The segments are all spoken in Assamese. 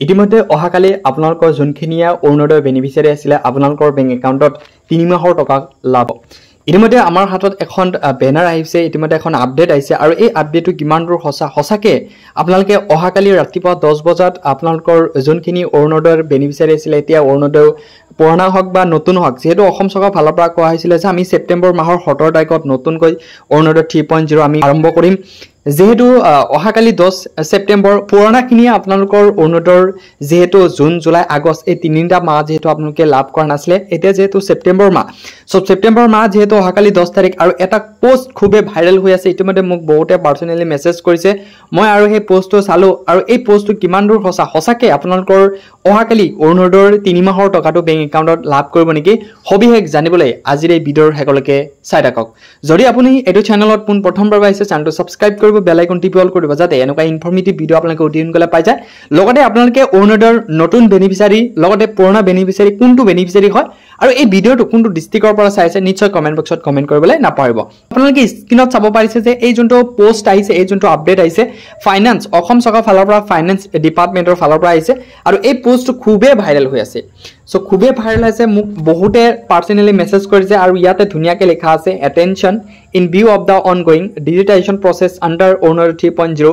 ইতিমধ্যে অহাকালি আপোনালোকৰ যোনখিনিয়া অৰুণোদয় বেনিফিচিয়াৰী আছিলে আপোনালোকৰ বেংক একাউণ্টত 3 মাহৰ টকা লাভ ইতিমধ্যে আমাৰ হাতত এখন বেনাৰ আহিছে ইতিমধ্যে এখন আপডেট আহিছে আৰু এই আপডেটটো কিমান দূৰ সঁচাকে আপোনালোকে অহাকালি ৰাতিপুৱা 10 বজাত আপোনালোকৰ যোনখিনি অৰুণোদয়ৰ বেনিফিচিয়াৰী আছিলে এতিয়া অৰুণোদয় পুৰণা হওক বা নতুন হওক যেহেতু অসম চৰকাৰৰ ফালৰ পৰা কোৱা হৈছিল যে আমি সেপ্টেম্বৰ মাহৰ 17 তাৰিখত নতুনকৈ অৰুণোদয় 3.0 আমি আৰম্ভ কৰিম যেহেতু অহাকালি 10 সেপ্টেম্বৰ পুৰণাখিনি আপোনালোকৰ অৰুণোদয়ৰ যেহেতু জুন জুলাই আগষ্ট এই তিনিটা মাহ যেহেতু আপোনালোকে লাভ কৰা নাছিলে এতিয়া যেহেতু সেপ্টেম্বৰ মাহ সব সেপ্টেম্বৰ মাহ যেহেতু অহাকালি 10 তাৰিখ আৰু এটা পোষ্ট খুবে ভাইৰাল হৈ আছে ইতিমধ্যে মোক বহুতে পাৰ্সোনালি মেছেজ কৰিছে মই আৰু সেই পোষ্টটো চালো আৰু এই পোষ্টটো কিমান দূৰ সঁচাকে আপোনালোকৰ অহাকালি অৰুণোদয়ৰ 3 মাহৰ টকাটো বেংক একাউণ্টত লাভ কৰিব নেকি হবিহেক জানিবলৈ আজিৰ এই ভিডিঅ'ৰ হেকলৈকে চাই থাকক যদি আপুনি এটো চেনেলত পোন প্ৰথমবাৰ আহিছে চেনেলটো সাবস্ক্ৰাইব কৰিব বেল আইকন টিপি অল কৰিব যাতে এনেকুৱা ইনফৰমেটিভ ভিডিঅ' আপোনালোকে অতি সোনকালে পাই যায় লগতে আপোনালোকে অৰুণোদয়ৰ নতুন বেনিফিচিয়াৰী লগতে পুৰণা বেনিফিচিয়াৰী কোনটো বেনিফিচিয়াৰী হয় আৰু এই ভিডিঅ'টো কোনটো ডিস্ট্ৰিক্টৰ পৰা চাইছে নিশ্চয় কমেন্ট বক্সত কমেন্ট কৰিবলৈ নাপাহৰিব আপোনালোকে স্ক্ৰিনত চাব পাৰিছে যে এই যোনটো পোষ্ট আহিছে এই যোনটো আপডেট আহিছে ফাইনান্স অসম চৰকাৰৰ ফালৰ পৰা ফাইনান্স ডিপাৰ্টমেন্টৰ ফালৰ পৰা আহিছে আৰু এই পোষ্টটো খুবে ভাইৰাল হৈ আছে সো খুবে ভাইৰাল আছে মোক বহুতে পাৰ্সোনালি মেছেজ কৰিছে আৰু ইয়াতে ধুনিয়াকে লেখা আছে attention in view of the ongoing digitization process under Orunodaya 3.0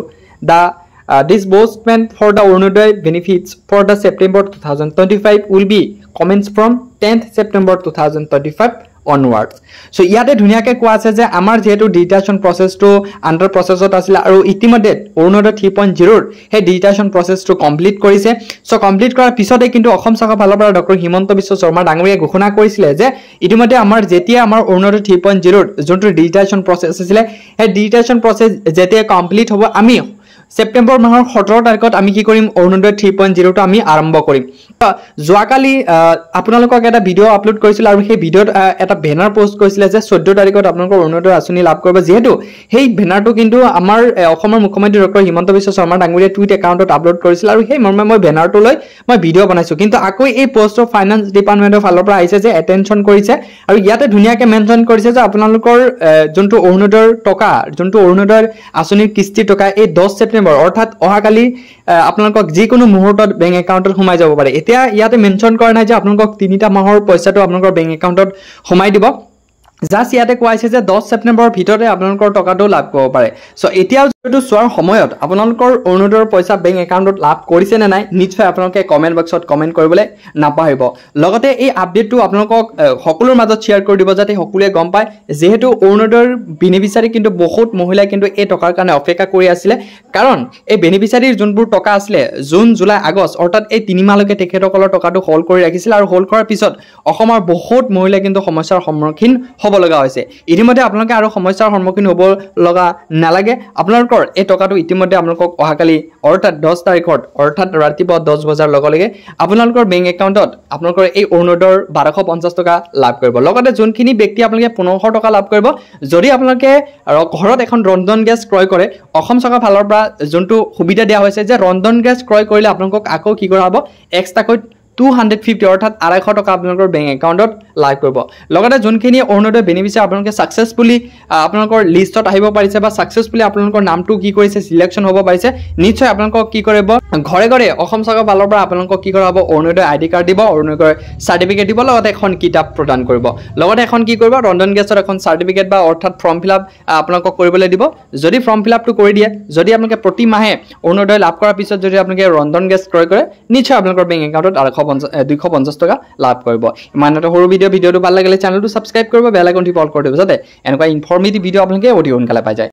the disbursement for the Orunodaya benefits for the September 2025 will be commenced from 10th September 2025 onwards so ইয়াতে ধুনিয়াকে কোৱা আছে যে আমাৰ যেহেতু ডিজিটেশন প্ৰসেসটো আন্ডাৰ প্ৰসেসত আছিল আৰু ইতিমধ্যে অৰুণোদয় 3.0 ৰ হে ডিজিটেশন প্ৰসেসটো কমপ্লিট কৰিছে সো কমপ্লিট কৰাৰ পিছতে কিন্তু অসম চৰকাৰৰ ফালৰ পৰা ডক্টৰ হিমন্ত বিশ্ব শৰ্মা ডাঙৰীয়ে ঘোষণা কৰিছিল যে ইতিমধ্যে আমাৰ যেতিয়া আমাৰ অৰুণোদয় 3.0 ৰ যোনটো ডিজিটেশন প্ৰসেস আছিল হে ডিজিটেশন প্ৰসেস যেতিয়া কমপ্লিট হ'ব আমি সেপ্টেম্বৰ মাহৰ 17 তাৰিখত আমি কি কৰিম অৰুণোদয় 3.0 টো আমি আৰম্ভ কৰিম যোৱাকালি আপোনালোকক এটা ভিডিঅ' আপলোড কৰিছিল আৰু সেই ভিডিঅ'ত এটা বেনাৰ পোষ্ট কৰিছিল যে 14 তাৰিখত আপোনালোকৰ অৰুণোদয় আঁচনি লাভ কৰিব যেহেতু সেই বেনাৰটো কিন্তু আমাৰ অসমৰ মুখ্যমন্ত্ৰী ডক্টৰ হিমন্ত বিশ্ব শৰ্মা ডাঙৰীয়ে টুইট একাউণ্টত আপলোড কৰিছিল আৰু সেই মৰ্মে মই বেনাৰটো লৈ মই ভিডিঅ' বনাইছো কিন্তু আকৌ এই পোষ্টটো ফাইনান্স ডিপাৰ্টমেন্টৰ ফালৰ পৰা আহিছে যে এটেনশন কৰিছে আৰু ইয়াতে ধুনিয়াকে মেনশন কৰিছে যে আপোনালোকৰ যোনটো অৰুণোদয়ৰ টকা যোনটো অৰুণোদয়ৰ আঁচনিৰ কিস্তি টকা এই 10 সেপ্টেম্বৰ অৰ্থাৎ অহাকালি আপোনালোকক যিকোনো মুহূৰ্তত বেংক একাউণ্টত সোমাই যাব পাৰে এতিয়া ইয়াতে মেনশন কৰা নাই যে আপোনালোকক 3টা মাহৰ পইচাটো আপোনালোকৰ বেংক একাউণ্টত সোমাই দিব জাস্ট ইয়াতে কোৱাইছে যে 10 সেপ্টেম্বৰৰ ভিতৰতে আপোনালোকৰ টকাটো লাভ কৰিব পাৰে সো এতিয়া যেটো সোৱাৰ সময়ত আপোনালোকৰ অৰুণোদয়ৰ পইচা বেংক একাউণ্টত লাভ কৰিছে নে নাই নিশ্চয় আপোনালোকে কমেন্ট বক্সত কমেন্ট কৰিবলৈ নাপাহৰিব লগতে এই আপডেটটো আপোনালোকক সকলোৰ মাজত শেয়াৰ কৰি দিব যাতে সকলোৱে গম পায় যেহেতু অৰুণোদয়ৰ বেনিফিচিয়াৰী কিন্তু বহুত মহিলাই কিন্তু এই টকাৰ কাৰণে অপেক্ষা কৰি আছিল কাৰণ এই বেনিফিচিয়াৰীৰ যোনবোৰ টকা আছিল জুন জুলাই আগষ্ট অৰ্থাৎ এই 3 মাহলৈকে তেখেতসকলৰ টকাটো হোল্ড কৰি ৰাখিছিল আৰু হোল্ড কৰাৰ পিছত অসমৰ বহুত মহিলাই কিন্তু সমস্যাৰ সন্মুখীন হ'ব লগা হৈছে ইতিমধ্যে আপোনালোকে আৰু সমস্যাৰ সন্মুখীন হ'ব লগা নালাগে আপোনালোকৰ এই টকাটো ইতিমধ্যে আপোনালোকক অহাকালি অৰ্থাৎ 10 তাৰিখত অৰ্থাৎ ৰাতিপুৱা 10 বজাৰ লগে আপোনালোকৰ বেংক একাউণ্টত আপোনালোকৰ এই অৰুণোদয়ৰ 1250 টকা লাভ কৰিব লগতে যোনখিনি ব্যক্তি আপোনালোকে 1500 টকা লাভ কৰিব যদি আপোনালোকে ঘৰত এখন ৰন্ধন গেছ ক্ৰয় কৰে অসম চৰকাৰৰ ফালৰ পৰা যোনটো সুবিধা দিয়া হৈছে যে ৰন্ধন গেছ ক্ৰয় কৰিলে আপোনালোকক আকৌ কি কৰা হ'ব এক্সট্ৰাকৈ 250 অৰ্থাৎ 250 টকা আপোনালোকৰ বেংক একাউণ্টত লাভ কৰিব লগতে যোনখিনি অৰুণোদয় বেনিফিচিয়াৰী আপোনালোকে সাকসেসফুলি আপোনালোকৰ লিষ্টত আহিব পাৰিছে বা সাকসেসফুলি আপোনালোকৰ নামটো কি কৰিছে সিলেকশন হ'ব পাৰিছে নিশ্চয় আপোনালোকক কি কৰিব ঘৰে ঘৰে অসম চৰকাৰৰ ফালৰ পৰা আপোনালোকক কি কৰা হ'ব অৰুণোদয় আইডি কাৰ্ড দিব অৰুণোদয় সাৰ্টিফিকেট দিব লগতে এখন কিতাপ প্ৰদান কৰিব লগতে এখন কি কৰিব ৰন্ধন গেছৰ এখন সাৰ্টিফিকেট বা অৰ্থাৎ ফৰ্ম ফিলআপ আপোনালোকক কৰিবলৈ দিব যদি ফৰ্ম ফিলআপটো কৰি দিয়ে যদি আপোনালোকে প্ৰতি মাহে অৰুণোদয় লাভ কৰাৰ পিছত যদি আপোনালোকে ৰন্ধন গেছ ক্ৰয় কৰে নিশ্চয় আপোনালোকৰ বেংক একাউণ্টত 250 টকা লাভ কৰিব ইমানটো সৰু ভিডিঅ'টো ভাল লাগিলে চেনেলটো সাবস্ক্ৰাইব কৰিব বেল আইকন টিপি অল কৰি দিব যাতে এনেকুৱা ইনফৰমেটিভ ভিডিঅ' আপোনালোকে অতি সোনকালে পাই যায়